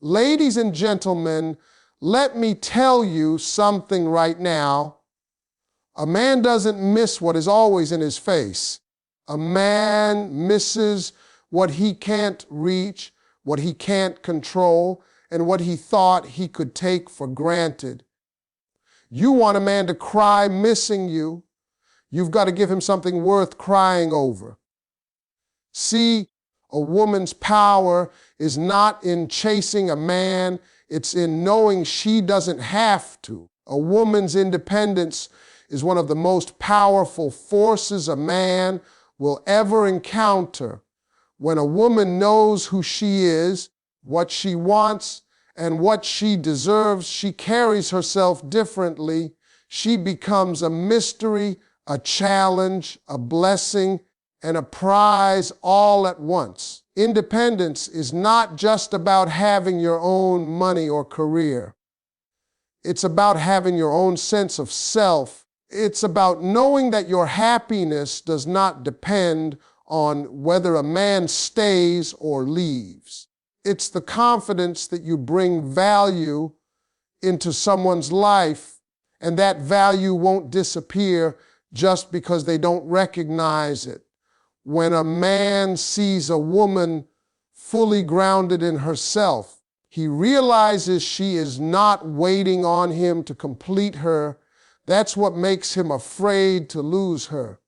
Ladies and gentlemen, let me tell you something right now. A man doesn't miss what is always in his face. A man misses what he can't reach, what he can't control, and what he thought he could take for granted. You want a man to cry missing you. You've got to give him something worth crying over. See, a woman's power is not in chasing a man, it's in knowing she doesn't have to. A woman's independence is one of the most powerful forces a man will ever encounter. When a woman knows who she is, what she wants, and what she deserves, she carries herself differently. She becomes a mystery, a challenge, a blessing, and a prize all at once. Independence is not just about having your own money or career. It's about having your own sense of self. It's about knowing that your happiness does not depend on whether a man stays or leaves. It's the confidence that you bring value into someone's life, and that value won't disappear just because they don't recognize it. When a man sees a woman fully grounded in herself, he realizes she is not waiting on him to complete her. That's what makes him afraid to lose her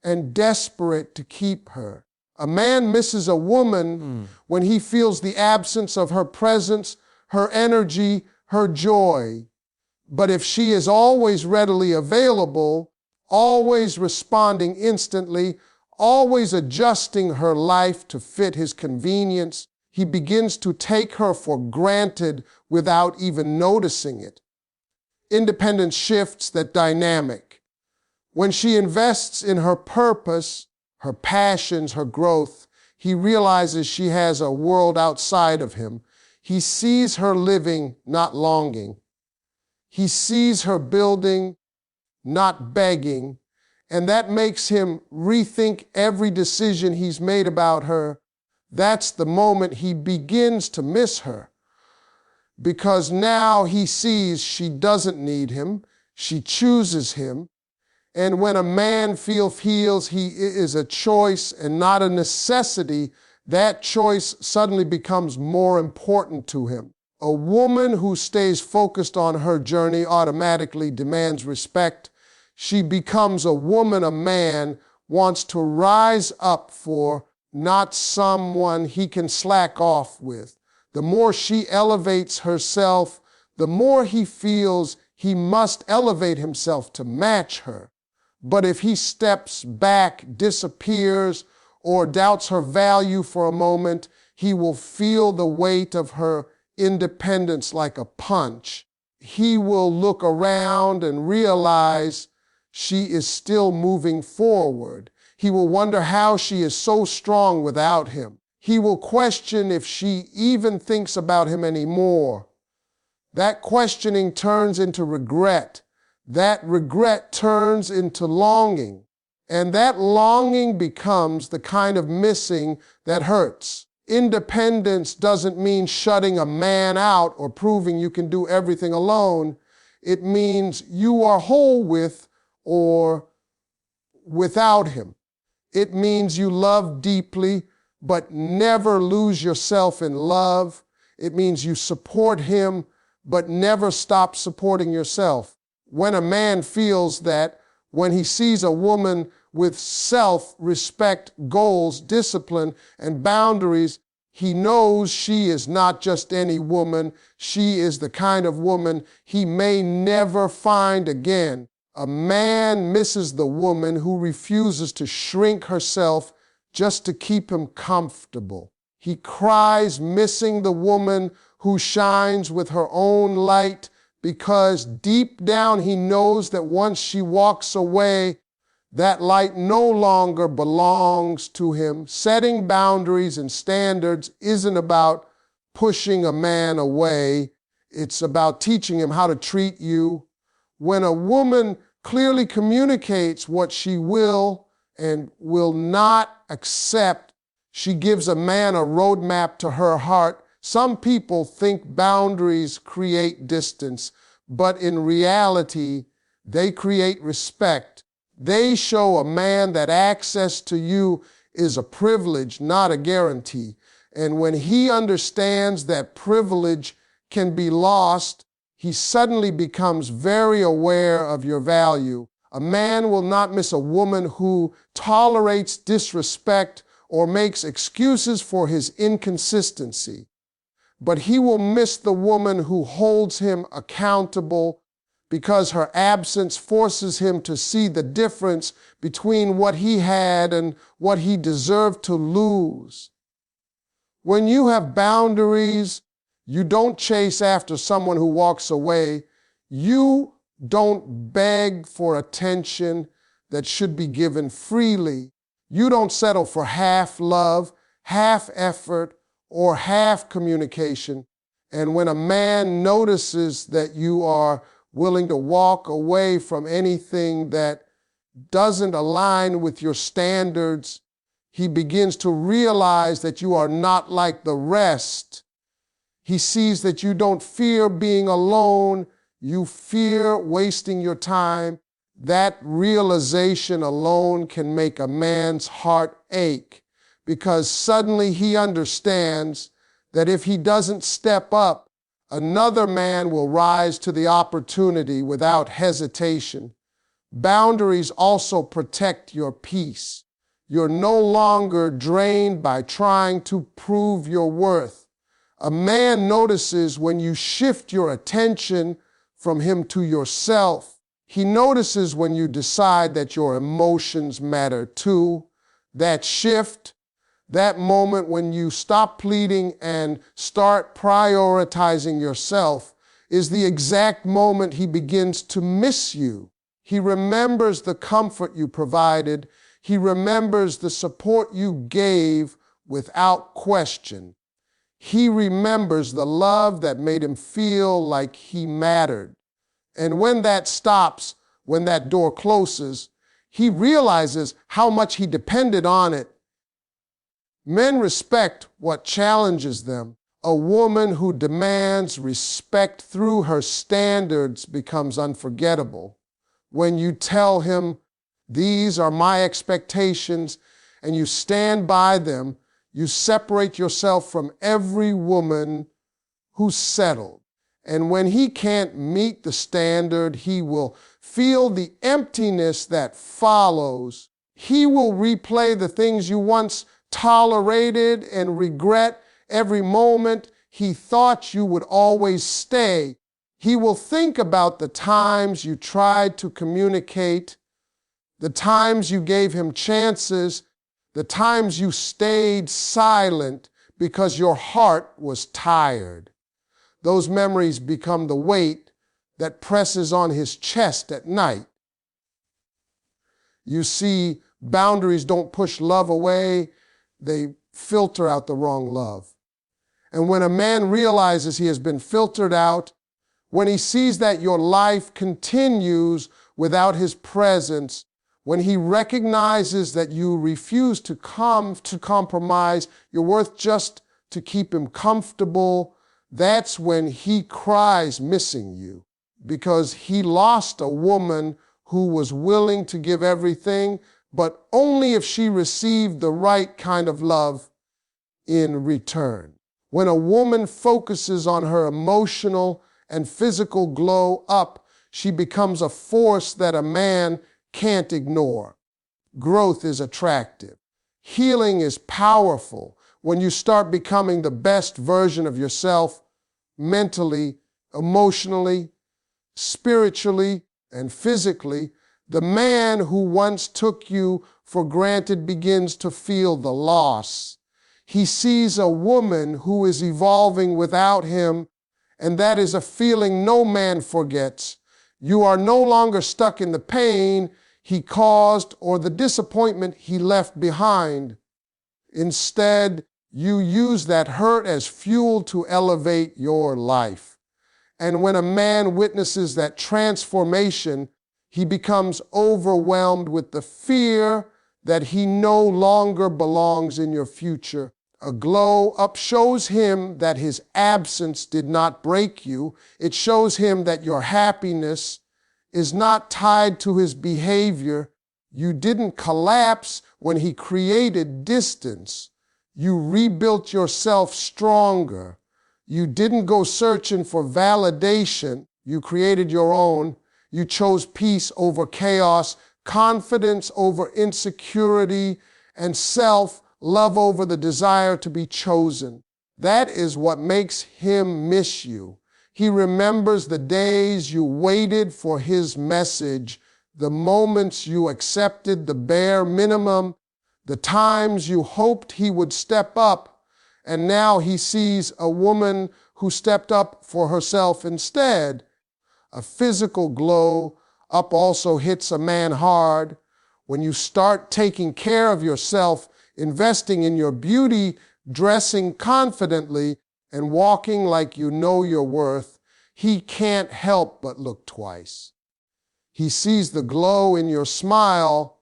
and desperate to keep her. A man misses a woman when he feels the absence of her presence, her energy, her joy. But if she is always readily available, always responding instantly, always adjusting her life to fit his convenience, he begins to take her for granted without even noticing it. Independence shifts that dynamic. When she invests in her purpose, her passions, her growth, he realizes she has a world outside of him. He sees her living, not longing. He sees her building, not begging. And that makes him rethink every decision he's made about her. That's the moment he begins to miss her. Because now he sees she doesn't need him, she chooses him. And when a man feels he is a choice and not a necessity, that choice suddenly becomes more important to him. A woman who stays focused on her journey automatically demands respect. She becomes a woman a man wants to rise up for, not someone he can slack off with. The more she elevates herself, the more he feels he must elevate himself to match her. But if he steps back, disappears, or doubts her value for a moment, he will feel the weight of her independence like a punch. He will look around and realize she is still moving forward. He will wonder how she is so strong without him. He will question if she even thinks about him anymore. That questioning turns into regret. That regret turns into longing. And that longing becomes the kind of missing that hurts. Independence doesn't mean shutting a man out or proving you can do everything alone. It means you are whole with or without him. It means you love deeply, but never lose yourself in love. It means you support him, but never stop supporting yourself. When a man feels that, when he sees a woman with self-respect, goals, discipline, and boundaries, he knows she is not just any woman. She is the kind of woman he may never find again. A man misses the woman who refuses to shrink herself just to keep him comfortable. He cries missing the woman who shines with her own light, because deep down he knows that once she walks away, that light no longer belongs to him. Setting boundaries and standards isn't about pushing a man away. It's about teaching him how to treat you. When a woman clearly communicates what she will and will not accept, she gives a man a roadmap to her heart, Some people think boundaries create distance, but in reality, they create respect. They show a man that access to you is a privilege, not a guarantee. And when he understands that privilege can be lost, he suddenly becomes very aware of your value. A man will not miss a woman who tolerates disrespect or makes excuses for his inconsistency. But he will miss the woman who holds him accountable because her absence forces him to see the difference between what he had and what he deserved to lose. When you have boundaries, you don't chase after someone who walks away. You don't beg for attention that should be given freely. You don't settle for half love, half effort, or half communication. And when a man notices that you are willing to walk away from anything that doesn't align with your standards, he begins to realize that you are not like the rest. He sees that you don't fear being alone. You fear wasting your time. That realization alone can make a man's heart ache, because suddenly he understands that if he doesn't step up, another man will rise to the opportunity without hesitation. Boundaries also protect your peace. You're no longer drained by trying to prove your worth. A man notices when you shift your attention from him to yourself. He notices when you decide that your emotions matter too. That shift, that moment when you stop pleading and start prioritizing yourself, is the exact moment he begins to miss you. He remembers the comfort you provided. He remembers the support you gave without question. He remembers the love that made him feel like he mattered. And when that stops, when that door closes, he realizes how much he depended on it. Men respect what challenges them. A woman who demands respect through her standards becomes unforgettable. When you tell him, "These are my expectations," and you stand by them, you separate yourself from every woman who's settled. And when he can't meet the standard, he will feel the emptiness that follows. He will replay the things you once tolerated and regret every moment he thought you would always stay. He will think about the times you tried to communicate, the times you gave him chances, the times you stayed silent because your heart was tired. Those memories become the weight that presses on his chest at night. You see, boundaries don't push love away, they filter out the wrong love. And when a man realizes he has been filtered out, when he sees that your life continues without his presence, when he recognizes that you refuse to compromise your worth just to keep him comfortable, that's when he cries missing you, because he lost a woman who was willing to give everything, but only if she received the right kind of love in return. When a woman focuses on her emotional and physical glow up, she becomes a force that a man can't ignore. Growth is attractive. Healing is powerful. When you start becoming the best version of yourself, mentally, emotionally, spiritually, and physically, the man who once took you for granted begins to feel the loss. He sees a woman who is evolving without him, and that is a feeling no man forgets. You are no longer stuck in the pain he caused or the disappointment he left behind. Instead, you use that hurt as fuel to elevate your life. And when a man witnesses that transformation, he becomes overwhelmed with the fear that he no longer belongs in your future. A glow up shows him that his absence did not break you. It shows him that your happiness is not tied to his behavior. You didn't collapse when he created distance. You rebuilt yourself stronger. You didn't go searching for validation. You created your own. You chose peace over chaos, confidence over insecurity, and self-love over the desire to be chosen. That is what makes him miss you. He remembers the days you waited for his message, the moments you accepted the bare minimum, the times you hoped he would step up, and now he sees a woman who stepped up for herself instead. A physical glow up also hits a man hard. When you start taking care of yourself, investing in your beauty, dressing confidently, and walking like you know your worth, he can't help but look twice. He sees the glow in your smile,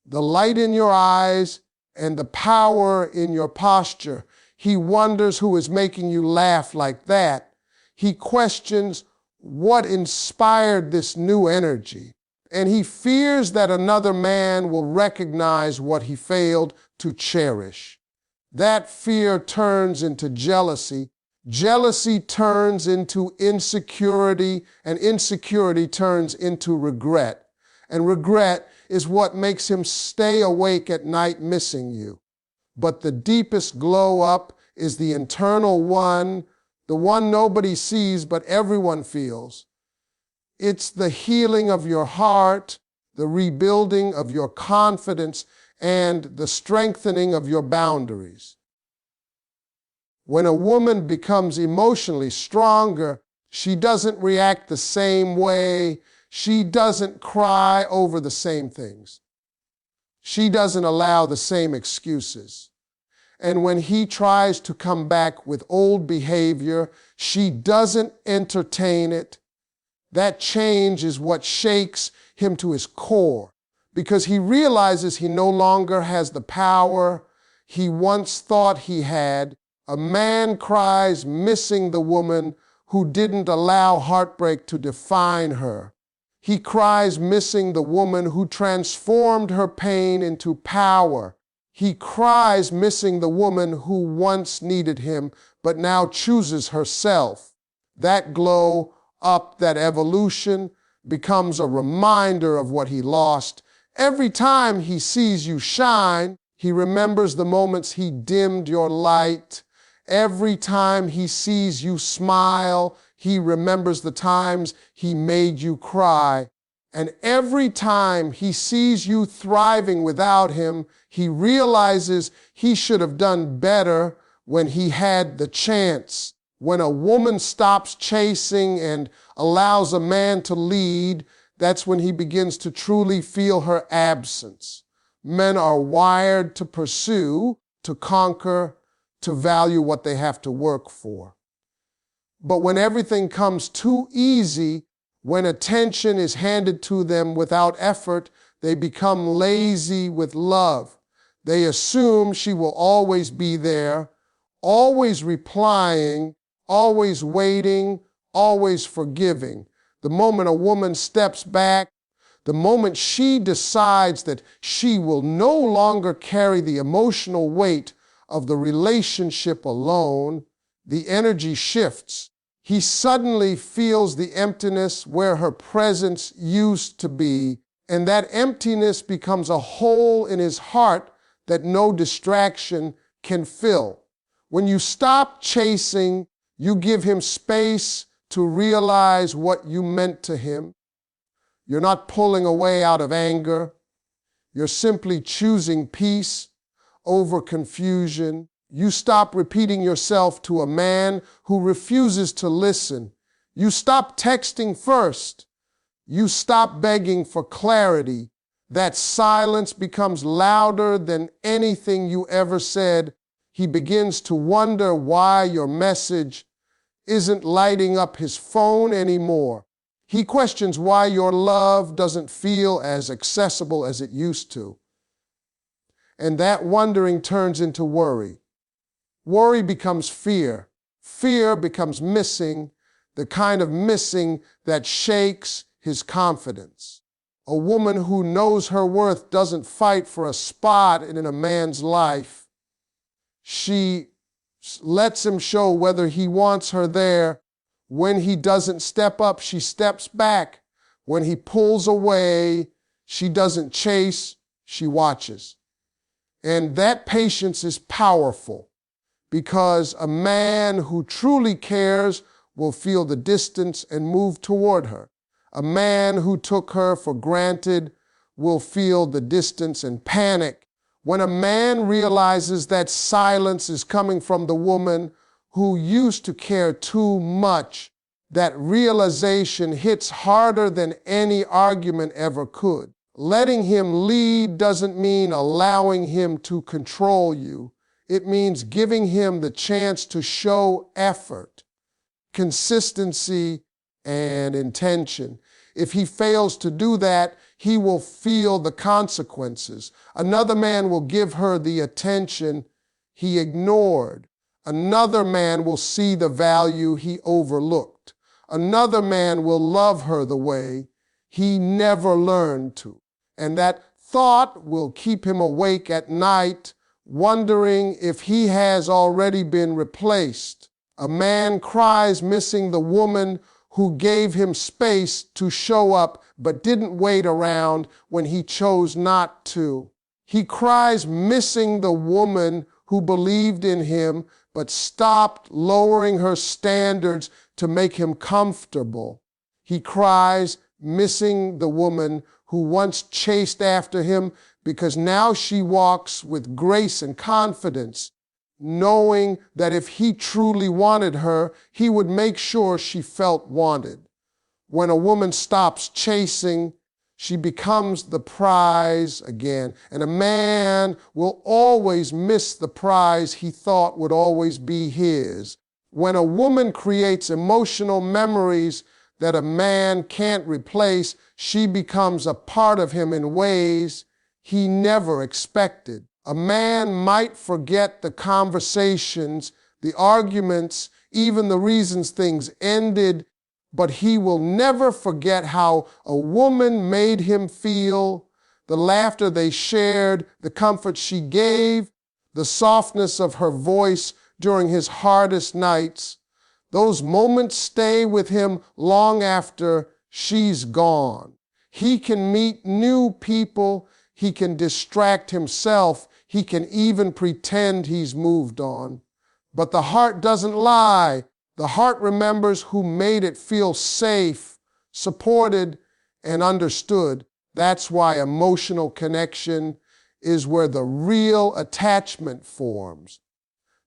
the light in your eyes, and the power in your posture. He wonders who is making you laugh like that. He questions what inspired this new energy, and he fears that another man will recognize what he failed to cherish. That fear turns into jealousy. Jealousy turns into insecurity, and insecurity turns into regret. And regret is what makes him stay awake at night missing you. But the deepest glow up is the internal one, the one nobody sees but everyone feels. It's the healing of your heart, the rebuilding of your confidence, and the strengthening of your boundaries. When a woman becomes emotionally stronger, she doesn't react the same way. She doesn't cry over the same things. She doesn't allow the same excuses. And when he tries to come back with old behavior, she doesn't entertain it. That change is what shakes him to his core, because he realizes he no longer has the power he once thought he had. A man cries missing the woman who didn't allow heartbreak to define her. He cries missing the woman who transformed her pain into power. He cries missing the woman who once needed him but now chooses herself. That glow up, that evolution, becomes a reminder of what he lost. Every time he sees you shine, he remembers the moments he dimmed your light. Every time he sees you smile, he remembers the times he made you cry. And every time he sees you thriving without him, he realizes he should have done better when he had the chance. When a woman stops chasing and allows a man to lead, that's when he begins to truly feel her absence. Men are wired to pursue, to conquer, to value what they have to work for. But when everything comes too easy, when attention is handed to them without effort, they become lazy with love. They assume she will always be there, always replying, always waiting, always forgiving. The moment a woman steps back, the moment she decides that she will no longer carry the emotional weight of the relationship alone, the energy shifts. He suddenly feels the emptiness where her presence used to be, and that emptiness becomes a hole in his heart that no distraction can fill. When you stop chasing, you give him space to realize what you meant to him. You're not pulling away out of anger. You're simply choosing peace over confusion. You stop repeating yourself to a man who refuses to listen. You stop texting first. You stop begging for clarity. That silence becomes louder than anything you ever said. He begins to wonder why your message isn't lighting up his phone anymore. He questions why your love doesn't feel as accessible as it used to. And that wondering turns into worry. Worry becomes fear. Fear becomes missing, the kind of missing that shakes his confidence. A woman who knows her worth doesn't fight for a spot in a man's life. She lets him show whether he wants her there. When he doesn't step up, she steps back. When he pulls away, she doesn't chase, she watches. And that patience is powerful because a man who truly cares will feel the distance and move toward her. A man who took her for granted will feel the distance and panic. When a man realizes that silence is coming from the woman who used to care too much, that realization hits harder than any argument ever could. Letting him lead doesn't mean allowing him to control you. It means giving him the chance to show effort, consistency, and intention. If he fails to do that, he will feel the consequences. Another man will give her the attention he ignored. Another man will see the value he overlooked. Another man will love her the way he never learned to. And that thought will keep him awake at night, wondering if he has already been replaced. A man cries missing the woman who gave him space to show up but didn't wait around when he chose not to. He cries missing the woman who believed in him but stopped lowering her standards to make him comfortable. He cries missing the woman who once chased after him because now she walks with grace and confidence, knowing that if he truly wanted her, he would make sure she felt wanted. When a woman stops chasing, she becomes the prize again. And a man will always miss the prize he thought would always be his. When a woman creates emotional memories that a man can't replace, she becomes a part of him in ways he never expected. A man might forget the conversations, the arguments, even the reasons things ended, but he will never forget how a woman made him feel, the laughter they shared, the comfort she gave, the softness of her voice during his hardest nights. Those moments stay with him long after she's gone. He can meet new people. He can distract himself. He can even pretend he's moved on. But the heart doesn't lie. The heart remembers who made it feel safe, supported, and understood. That's why emotional connection is where the real attachment forms.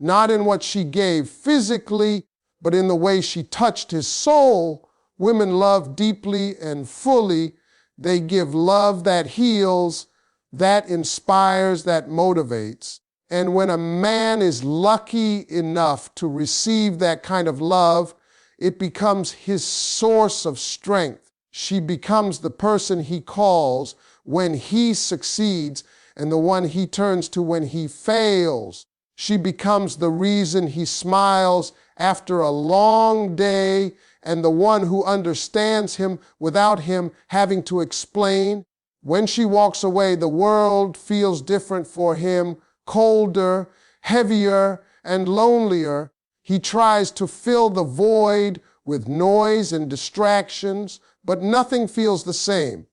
Not in what she gave physically, but in the way she touched his soul. Women love deeply and fully. They give love that heals, that inspires, that motivates. And when a man is lucky enough to receive that kind of love, it becomes his source of strength. She becomes the person he calls when he succeeds and the one he turns to when he fails. She becomes the reason he smiles after a long day and the one who understands him without him having to explain. When she walks away, the world feels different for him, colder, heavier, and lonelier. He tries to fill the void with noise and distractions, but nothing feels the same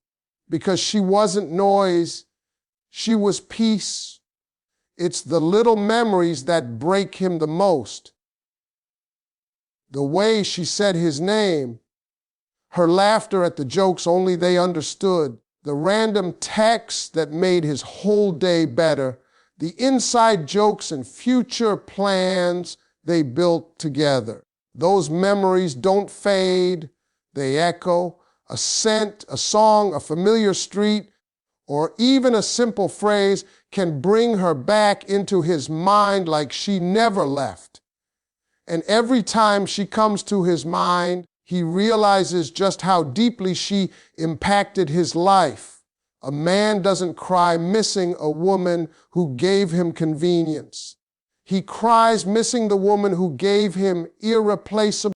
because she wasn't noise, she was peace. It's the little memories that break him the most. The way she said his name, her laughter at the jokes only they understood, the random texts that made his whole day better, the inside jokes and future plans they built together. Those memories don't fade, they echo. A scent, a song, a familiar street, or even a simple phrase can bring her back into his mind like she never left. And every time she comes to his mind, he realizes just how deeply she impacted his life. A man doesn't cry missing a woman who gave him convenience. He cries, missing the woman who gave him irreplaceable